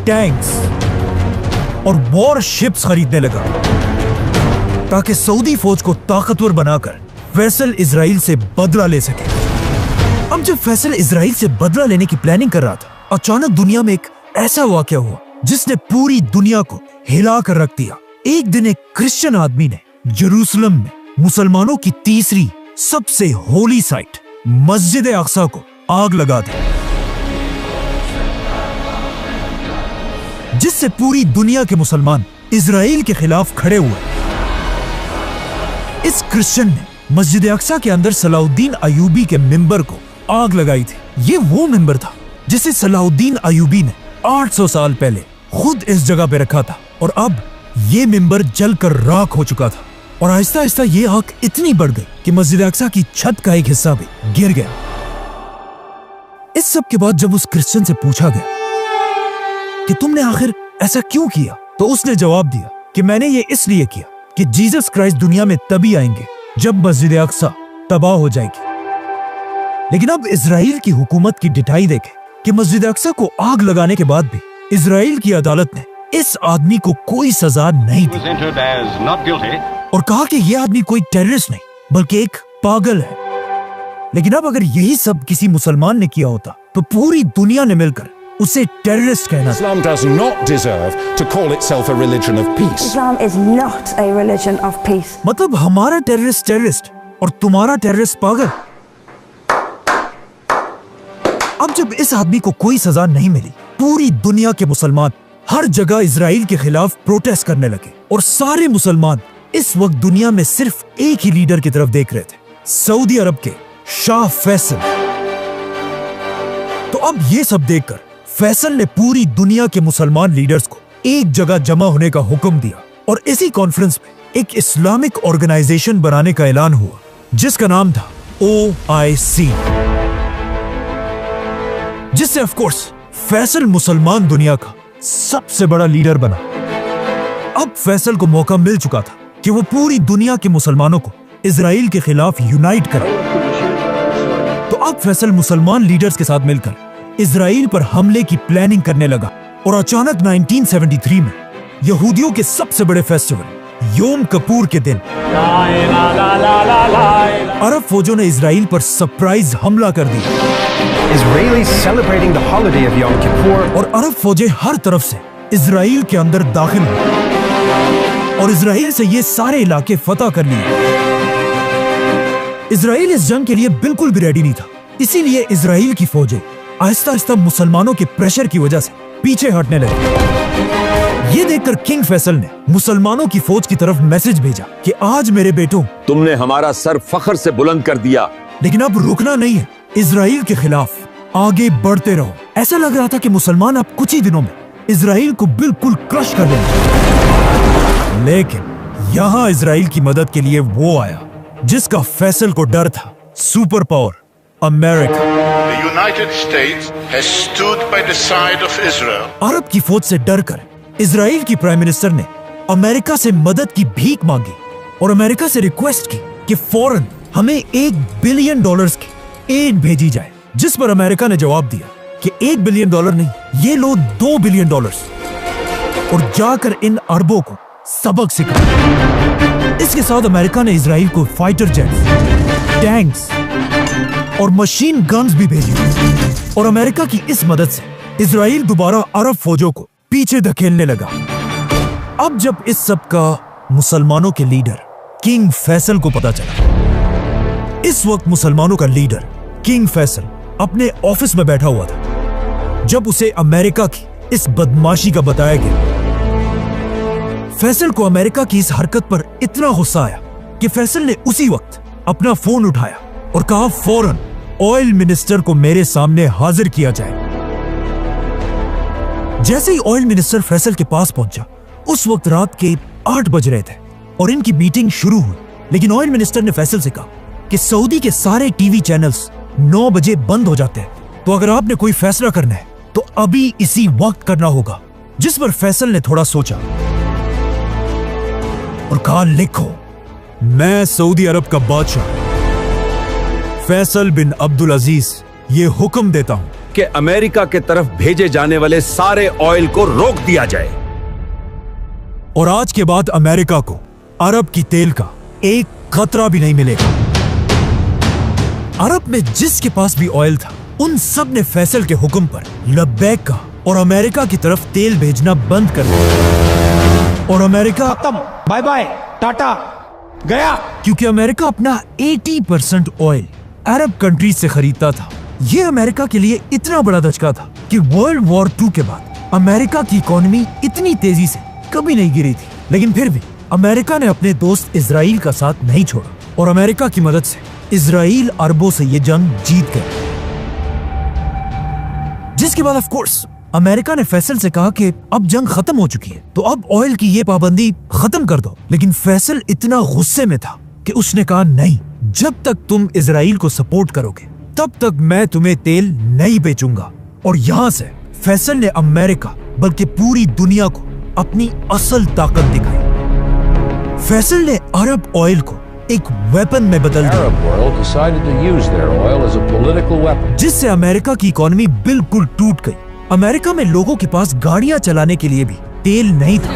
टैंक्स और वॉर शिप्स खरीदने लगा ताकि सऊदी फौज को ताकतवर बनाकर फैसल इजराइल से बदला ले सके। अब जब फैसल इजराइल से बदला लेने की प्लानिंग कर रहा था, अचानक दुनिया में एक ऐसा वाकया हुआ जिसने पूरी दुनिया को हिला कर रख दिया। एक दिन एक क्रिश्चियन आदमी ने जेरूसलम में मुसलमानों की तीसरी सबसे होली साइट मस्जिद अक्सा को आग लगा दी, जिससे पूरी दुनिया के मुसलमान इजराइल के खिलाफ खड़े हुए। इस क्रिश्चियन ने मस्जिद अक्सा के अंदर सलाउद्दीन अयूबी के मिंबर को आग लगाई थी। ये वो मिंबर था जिसे सलाउद्दीन अयूबी ने 800 साल पहले खुद इस जगह पे रखा था और अब ये मिंबर जलकर राख हो चुका था और आहिस्ता आहिस्ता ये आग इतनी बढ़ गई कि मस्जिद अक्सा की छत का एक हिस्सा भी गिर गया। इस सब के बाद जब उस क्रिश्चियन से पूछा गया कि तुमने आखिर ऐसा क्यों किया, तो उसने जवाब दिया कि मैंने ये इसलिए किया कि जीसस क्राइस्ट दुनिया में तभी आएंगे जब मस्जिद अक्सा तबाह हो जाएगी। लेकिन अब इजराइल की हुकूमत की डिटाई देखे कि मस्जिद अक्सा को आग लगाने के बाद भी इजराइल की अदालत ने इस आदमी को कोई सजा नहीं दी और कहा कि यह आदमी कोई टेररिस्ट नहीं बल्कि एक पागल है। लेकिन अब अगर यही सब किसी मुसलमान ने किया होता तो पूरी दुनिया ने मिलकर उसे टेररिस्ट कहना। Islam does not deserve to call itself a religion of peace. Islam is not a religion of peace. मतलब हमारा टेररिस्ट और तुम्हारा टेररिस्ट पागल। अब जब इस आदमी को कोई सजा नहीं मिली, पूरी दुनिया के मुसलमान हर जगह इजराइल के खिलाफ प्रोटेस्ट करने लगे और सारे मुसलमान इस वक्त दुनिया में सिर्फ एक ही लीडर की तरफ देख रहे थे, सऊदी अरब के शाह फैसल। तो अब ये सब देखकर फैसल ने पूरी दुनिया के मुसलमान लीडर्स को एक जगह जमा होने का हुक्म दिया और इसी कॉन्फ्रेंस में एक इस्लामिक ऑर्गेनाइजेशन बनाने का ऐलान हुआ जिसका नाम था OIC, जिससे ऑफ कोर्स फैसल मुसलमान दुनिया का सबसे बड़ा लीडर बना। अब फैसल को मौका मिल चुका था कि वो पूरी दुनिया के मुसलमानों को इजराइल के खिलाफ यूनाइट करे। तो अब फैसल मुसलमान लीडर्स के साथ मिलकर इजराइल पर हमले की प्लानिंग करने लगा और अचानक 1973 में यहूदियों के सबसे बड़े फेस्टिवल योम किपुर के दिन अरब फौजों ने इजराइल पर सरप्राइज हमला कर दिया। Israelis celebrating the holiday of Yom Kippur. और अरब फौजें हर तरफ से इजराइल के अंदर दाखिल हुई और इजराइल से ये सारे इलाके फतह कर लिए। इजराइल इस जंग के लिए बिल्कुल भी रेडी नहीं था, इसीलिए इजराइल की फौजें आहिस्ता आहिस्ता मुसलमानों के प्रेशर की वजह से पीछे हटने लगे। ये देखकर किंग फैसल ने मुसलमानों की फौज की तरफ मैसेज भेजा कि आज मेरे बेटों, तुमने हमारा सर फख्र से बुलंद कर दिया, लेकिन अब रुकना नहीं है, इजराइल के खिलाफ आगे बढ़ते रहो। ऐसा लग रहा था कि मुसलमान अब कुछ ही दिनों में इजराइल को बिल्कुल क्रश कर देंगे। लेकिन यहाँ इजराइल की मदद के लिए वो आया जिसका फैसल को डर था, super power America. The United States has stood by the side of Israel. अरब की फौज से डरकर इजराइल की प्राइम मिनिस्टर ने अमेरिका से मदद की भीख मांगी और अमेरिका से रिक्वेस्ट की कि फौरन हमें $1 बिलियन की एड भेजी जाए। जिस पर अमेरिका ने जवाब दिया कि $1 बिलियन नहीं, ये लो $2 बिलियन और जाकर इन अरबों को सबक सिखाया। इसके साथ अमेरिका ने इजराइल को फाइटर जेट्स, टैंक्स और मशीन गन्स भी भेजी और अमेरिका की इस मदद से इजराइल दोबारा अरब फौजों को पीछे धकेलने लगा। अब जब इस सब का मुसलमानों के लीडर किंग फैसल को पता चला, इस वक्त मुसलमानों का लीडर किंग फैसल अपने ऑफिस में बैठा हुआ था जब उसे अमेरिका की इस बदमाशी का बताया गया। फैसल को अमेरिका की इस हरकत पर इतना गुस्सा आया कि फैसल ने उसी वक्त अपना फोन उठाया और कहा फौरन ऑयल मिनिस्टर को मेरे सामने हाजिर किया जाए। जैसे ही ऑयल मिनिस्टर फैसल के पास पहुंचा, उस वक्त रात के 8 बज रहे थे और इनकी मीटिंग शुरू हुई। लेकिन ऑयल मिनिस्टर ने फैसल से कहा कि सऊदी के सारे टीवी चैनल्स 9 बजे बंद हो जाते हैं, तो अगर आपने कोई फैसला करना है तो अभी इसी वक्त करना होगा। जिस पर फैसल ने थोड़ा सोचा और कहा, लिखो, मैं सऊदी अरब का बादशाह फैसल बिन अब्दुल अजीज ये हुक्म देता हूं कि अमेरिका के तरफ भेजे जाने वाले सारे ऑयल को रोक दिया जाए और आज के बाद अमेरिका को अरब की तेल का एक खतरा भी नहीं मिलेगा। अरब में जिसके पास भी ऑयल था, उन सब ने फैसल के हुक्म पर लब्बैक कहा और अमेरिका की तरफ तेल भेजना बंद कर दिया। और अमेरिका खत्म, बाय बाय, टाटा, गया। क्योंकि अमेरिका अपना 80% ऑयल अरब कंट्रीज से खरीदता था। यह अमेरिका के लिए इतना बड़ा धचका था कि वर्ल्ड वॉर 2 के बाद अमेरिका की इकोनॉमी इतनी तेजी से कभी नहीं गिरी थी। लेकिन फिर भी अमेरिका ने अपने दोस्त इजराइल का साथ नहीं छोड़ा और अमेरिका की मदद से इजराइल अरबों से ये जंग जीत गया। जिसके बाद ऑफ कोर्स अमेरिका ने फैसल से कहा कि अब जंग खत्म हो चुकी है, तो अब ऑयल की ये पाबंदी खत्म कर दो। लेकिन फैसल इतना गुस्से में था कि उसने कहा, नहीं, जब तक तुम इजराइल को सपोर्ट करोगे तब तक मैं तुम्हें तेल नहीं बेचूंगा। और यहां से फैसल ने अमेरिका बल्कि पूरी दुनिया को अपनी असल ताकत दिखाई। फैसल ने अरब ऑयल को एक वेपन में बदल दिया, जिससे अमेरिका की इकोनॉमी बिल्कुल टूट गई। अमेरिका में लोगों के पास गाड़ियां चलाने के लिए भी तेल नहीं था,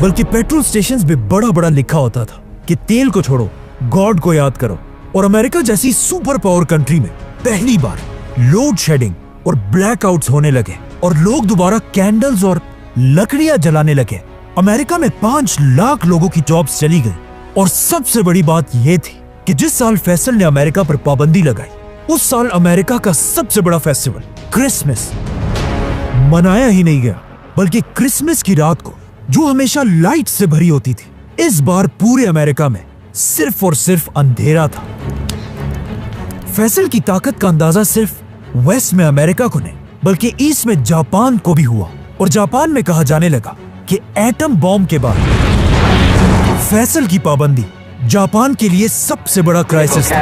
बल्कि पेट्रोल स्टेशंस पे बड़ा लिखा होता था कि तेल को छोड़ो, गॉड को याद करो। और अमेरिका जैसी सुपर पावर कंट्री में पहली बार लोड शेडिंग और ब्लैकआउट्स होने लगे और लोग दोबारा कैंडल्स और लकड़ियां जलाने लगे। अमेरिका में 5 लाख लोगों की जॉब्स चली गई। और सबसे बड़ी बात यह थी कि जिस साल फैसल ने अमेरिका पर पाबंदी लगाई, उस साल अमेरिका का सबसे बड़ा फेस्टिवल क्रिसमस मनाया ही नहीं गया, बल्कि क्रिसमस की रात को, जो हमेशा लाइट से भरी होती थी, इस बार पूरे अमेरिका में सिर्फ और सिर्फ अंधेरा था। फैसल की ताकत का अंदाजा सिर्फ वेस्ट में अमेरिका को नहीं, बल्कि ईस्ट में जापान को भी हुआ। और जापान में कहा जाने लगा कि एटम बॉम्ब के बाद फैसल की पाबंदी जापान के लिए सबसे बड़ा क्राइसिस था।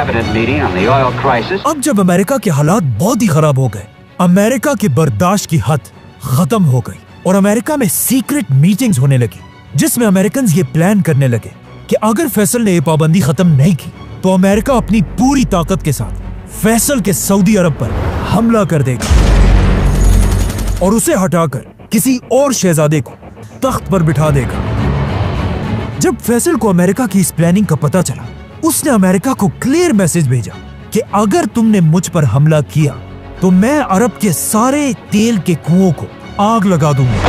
अब जब अमेरिका के हालात बहुत ही खराब हो गए, अमेरिका की बर्दाश्त की हद खत्म हो गई और अमेरिका में सीक्रेट मीटिंग्स होने लगी, जिसमें अमेरिकन ये प्लान करने लगे कि अगर फैसल ने ये पाबंदी खत्म नहीं की तो अमेरिका अपनी पूरी ताकत के साथ फैसल के सऊदी अरब पर हमला कर देगा और उसे हटाकर किसी और शहजादे को तख्त पर बिठा देगा। जब फैसल को अमेरिका की इस प्लानिंग का पता चला, उसने अमेरिका को क्लियर मैसेज भेजा कि अगर तुमने मुझ पर हमला किया तो मैं अरब के सारे तेल के कुओं को आग लगा दूंगा।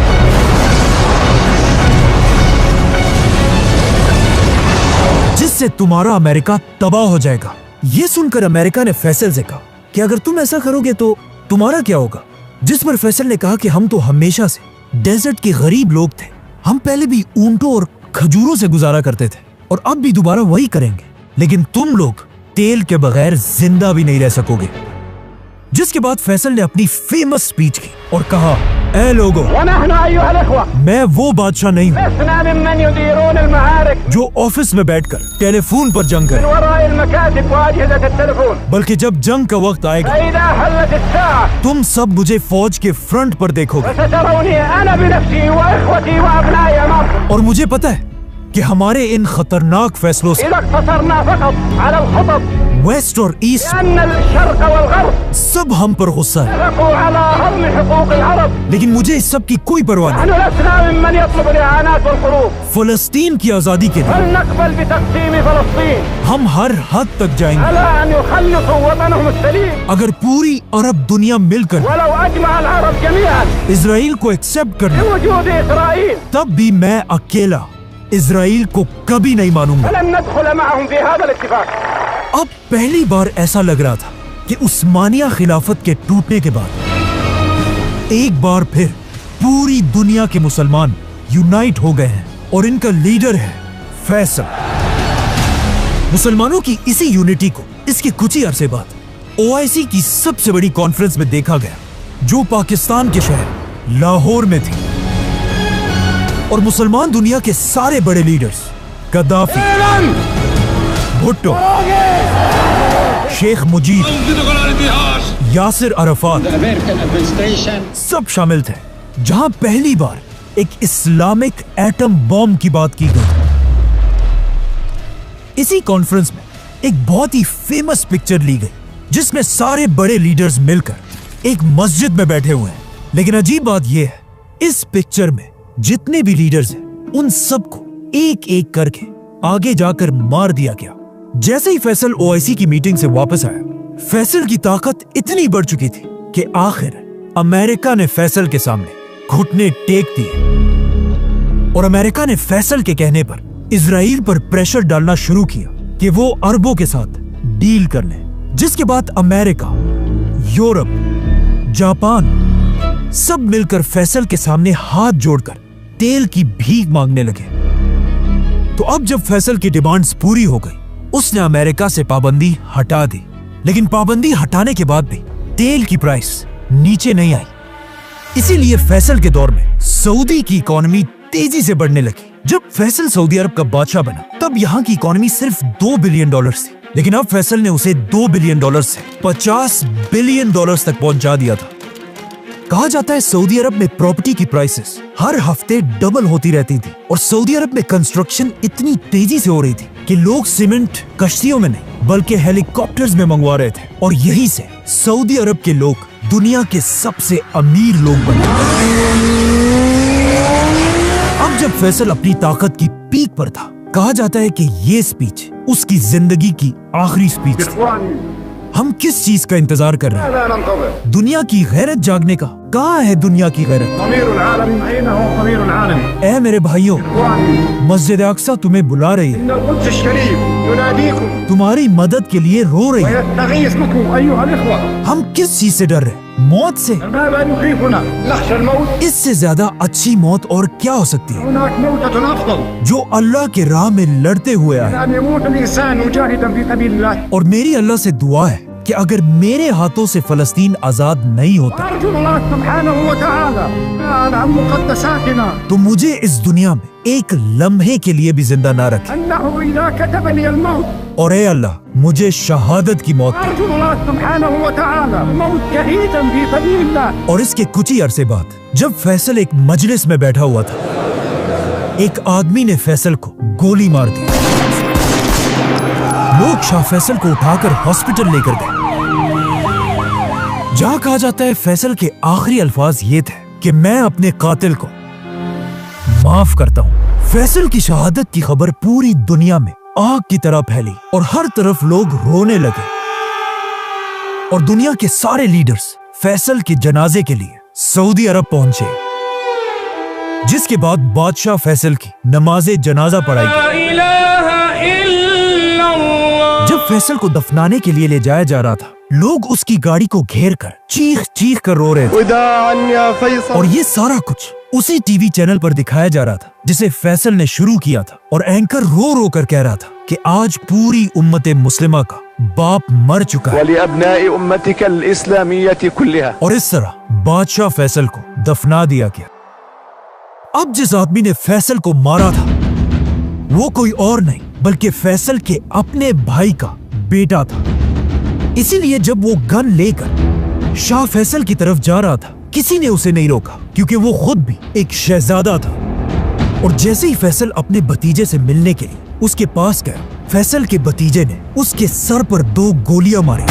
जिससे तुम्हारा अमेरिका तबाह हो जाएगा। ये सुनकर अमेरिका ने फैसल से कहा कि अगर तुम ऐसा करोगे तो तुम्हारा क्या होगा। जिस पर फैसल ने कहा कि हम तो हमेशा से डेजर्ट के गरीब लोग थे, हम पहले भी ऊंटों और खजूरों से गुजारा करते थे और अब भी दोबारा वही करेंगे, लेकिन तुम लोग तेल के बगैर जिंदा भी नहीं रह सकोगे। जिसके बाद फैसल ने अपनी फेमस स्पीच की और कहा, ऐ लोगों, मैं वो बादशाह नहीं हूँ जो ऑफिस में बैठकर टेलीफोन पर जंग करे, बल्कि जब जंग का वक्त आएगा तुम सब मुझे फौज के फ्रंट पर देखोगे और मुझे पता है कि हमारे इन खतरनाक फैसलों से वेस्ट और ईस्ट, सब हम पर गुस्सा है, लेकिन मुझे इस सब की कोई परवाह नहीं। फलस्तीन की आजादी के लिए हम हर हद तक जाएंगे। अगर पूरी अरब दुनिया मिलकर इजराइल को एक्सेप्ट कर ले, तब भी मैं अकेला इजराइल को कभी नहीं मानूंगा। अब पहली बार ऐसा लग रहा था कि उस्मानिया खिलाफत के टूटने के बाद एक बार फिर पूरी दुनिया के मुसलमान यूनाइट हो गए हैं और इनका लीडर है फैसल। मुसलमानों की इसी यूनिटी को इसके कुछ ही अरसे बाद ओआईसी की सबसे बड़ी कॉन्फ्रेंस में देखा गया, जो पाकिस्तान के शहर लाहौर में थी। और मुसलमान दुनिया के सारे बड़े लीडर्स गद्दाफी, भुट्टो, शेख मुजीब, यासिर अरफात सब शामिल थे, जहां पहली बार एक इस्लामिक एटम बॉम्ब की बात की गई। इसी कॉन्फ्रेंस में एक बहुत ही फेमस पिक्चर ली गई, जिसमें सारे बड़े लीडर्स मिलकर एक मस्जिद में बैठे हुए हैं। लेकिन अजीब बात यह है, इस पिक्चर में जितने भी लीडर्स हैं, उन सबको एक एक करके आगे जाकर मार दिया गया। जैसे ही फैसल ओआईसी की मीटिंग से वापस आया, फैसल की ताकत इतनी बढ़ चुकी थी कि आखिर अमेरिका ने फैसल के सामने घुटने टेक दिए और अमेरिका ने फैसल के कहने पर इजराइल पर प्रेशर डालना शुरू किया कि वो अरबों के साथ डील कर ले। जिसके बाद अमेरिका, यूरोप, जापान सब मिलकर फैसल के सामने हाथ जोड़कर तेल की भीख मांगने लगे। तो अब जब फैसल की डिमांड्स पूरी हो गई, उसने अमेरिका से पाबंदी हटा दी। लेकिन पाबंदी हटाने के बाद भी तेल की प्राइस नीचे नहीं आई। इसीलिए फैसल के दौर में सऊदी की इकोनॉमी तेजी से बढ़ने लगी। जब फैसल सऊदी अरब का बादशाह बना, तब यहाँ की इकोनॉमी सिर्फ $2 बिलियन थी, लेकिन अब फैसल ने उसे $2 बिलियन से $50 बिलियन तक पहुंचा दिया था। कहा जाता है सऊदी अरब में प्रॉपर्टी की प्राइसेस हर हफ्ते डबल होती रहती थी और सऊदी अरब में कंस्ट्रक्शन इतनी तेजी से हो रही थी कि लोग सीमेंट कश्तियों में नहीं बल्कि हेलीकॉप्टर्स में मंगवा रहे थे। और यहीं से सऊदी अरब के लोग दुनिया के सबसे अमीर लोग बने। अब जब फैसल अपनी ताकत की पीक पर था, कहा जाता है कि ये स्पीच उसकी जिंदगी की आखिरी स्पीच थी। हम किस चीज का इंतजार कर रहे हैं? दुनिया की गैरत जागने का। कहाँ है दुनिया की गैरत? ऐ मेरे भाइयों, मस्जिद अक्सा तुम्हें बुला रही है, तुम्हारी मदद के लिए रो रही है। हम किस चीज से डर रहे हैं? मौत से। इससे ज्यादा अच्छी मौत और क्या हो सकती है? जो अल्लाह के राह में लड़ते हुए आए। और मेरी अल्लाह से दुआ है कि अगर मेरे हाथों से फलस्तीन आजाद नहीं होता, तो मुझे इस दुनिया में एक लम्हे के लिए भी जिंदा ना रखे। और ए अल्लाह, मुझे शहादत की मौत दे। और इसके कुछ ही अरसे बाद जब फैसल एक मजलिस में बैठा हुआ था, एक आदमी ने फैसल को गोली मार दी। लोग शाह फैसल को उठाकर हॉस्पिटल लेकर गए, जहां कहा जाता है फैसल के आखिरी अल्फाज ये थे कि मैं अपने कातिल को माफ करता हूं। फैसल की शहादत की खबर पूरी दुनिया में आग की तरह फैली और हर तरफ लोग रोने लगे। और दुनिया के सारे लीडर्स फैसल के जनाजे के लिए सऊदी अरब पहुंचे, जिसके बाद बादशाह फैसल की नमाजे जनाजा पढ़ाई गई। जब फैसल को दफनाने के लिए ले जाया जा रहा था, लोग उसकी गाड़ी को घेर कर चीख चीख कर रो रहे थे। और ये सारा कुछ उसी टीवी चैनल पर दिखाया जा रहा था जिसे फैसल ने शुरू किया था। और एंकर रो रो कर कह रहा था कि आज पूरी उम्मत मुस्लिमा का बाप मर चुका है। और इस तरह बादशाह फैसल को दफना दिया गया। अब जिस आदमी ने फैसल को मारा था, वो कोई और नहीं बल्कि फैसल के अपने भाई का बेटा था। इसीलिए जब वो गन लेकर शाह फैसल की तरफ जा रहा था, किसी ने उसे नहीं रोका, क्योंकि वो खुद भी एक शहजादा था। और जैसे ही फैसल अपने भतीजे से मिलने के लिए उसके पास गया, फैसल के भतीजे ने उसके सर पर 2 गोलियां मारी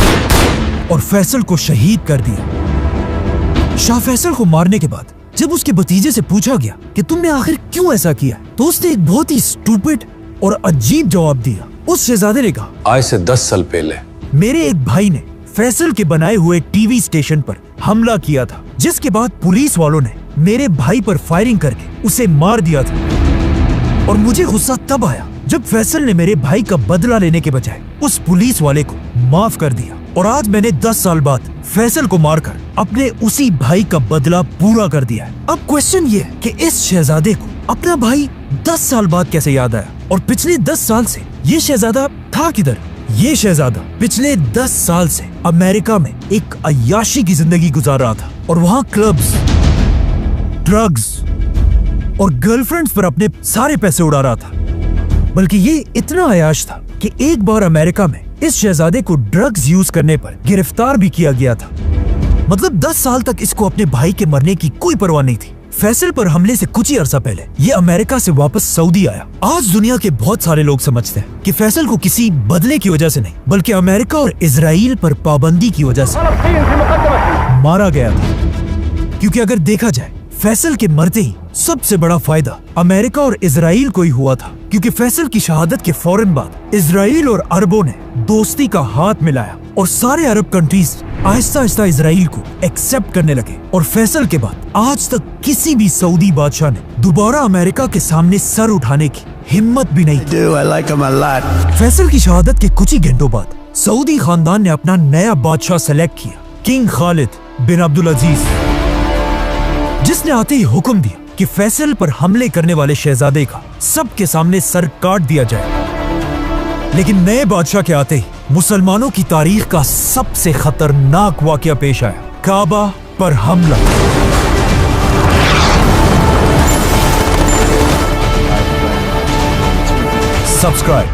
और फैसल को शहीद कर दिया। शाह फैसल को मारने के बाद जब उसके भतीजे से पूछा गया कि तुमने आखिर क्यों ऐसा किया, तो उसने एक बहुत ही स्टूपिड और अजीब जवाब दिया। उस शहजादे ने कहा, आज से 10 साल पहले मेरे एक भाई ने फैसल के बनाए हुए टीवी स्टेशन पर हमला किया था, जिसके बाद पुलिस वालों ने मेरे भाई पर फायरिंग करके उसे मार दिया था। और मुझे गुस्सा तब आया जब फैसल ने मेरे भाई का बदला लेने के बजाय उस पुलिस वाले को माफ कर दिया। और आज मैंने 10 साल बाद फैसल को मारकर अपने उसी भाई का बदला पूरा कर दिया है। अब क्वेश्चन ये है कि इस शहजादे को अपना भाई 10 साल बाद कैसे याद आया, और पिछले 10 साल से ये शहजादा था किधर? ये शहजादा पिछले 10 साल से अमेरिका में एक अय्याशी की जिंदगी गुजार रहा था और वहाँ क्लब्स, ड्रग्स और गर्लफ्रेंड्स पर अपने सारे पैसे उड़ा रहा था। बल्कि ये इतना अय्याश था कि एक बार अमेरिका में इस शहजादे को ड्रग्स यूज करने पर गिरफ्तार भी किया गया था। मतलब 10 साल तक इसको अपने भाई के मरने की कोई परवाह नहीं थी। फैसल पर हमले से कुछ ही अरसा पहले ये अमेरिका से वापस सऊदी आया। आज दुनिया के बहुत सारे लोग समझते हैं कि फैसल को किसी बदले की वजह से नहीं, बल्कि अमेरिका और इजराइल पर पाबंदी की वजह से मारा गया था। क्योंकि अगर देखा जाए, फैसल के मरते ही सबसे बड़ा फायदा अमेरिका और इजराइल को ही हुआ था, क्योंकि फैसल की शहादत के फौरन बाद इजराइल और अरबों ने दोस्ती का हाथ मिलाया और सारे अरब कंट्रीज आहिस्ता आहिस्ता इजराइल को एक्सेप्ट करने लगे। और फैसल के बाद आज तक किसी भी सऊदी बादशाह ने दोबारा अमेरिका के सामने सर उठाने की हिम्मत भी नहीं की। फैसल की शहादत के कुछ ही घंटों बाद सऊदी खानदान ने अपना नया बादशाह सेलेक्ट किया, किंग खालिद बिन अब्दुल अजीज, जिसने आते ही हुक्म दिया कि फैसल पर हमले करने वाले शहजादे का सबके सामने सर काट दिया जाए। लेकिन नए बादशाह के आते ही मुसलमानों की तारीख का सबसे खतरनाक वाकया पेश आया, काबा पर हमला। सब्सक्राइब।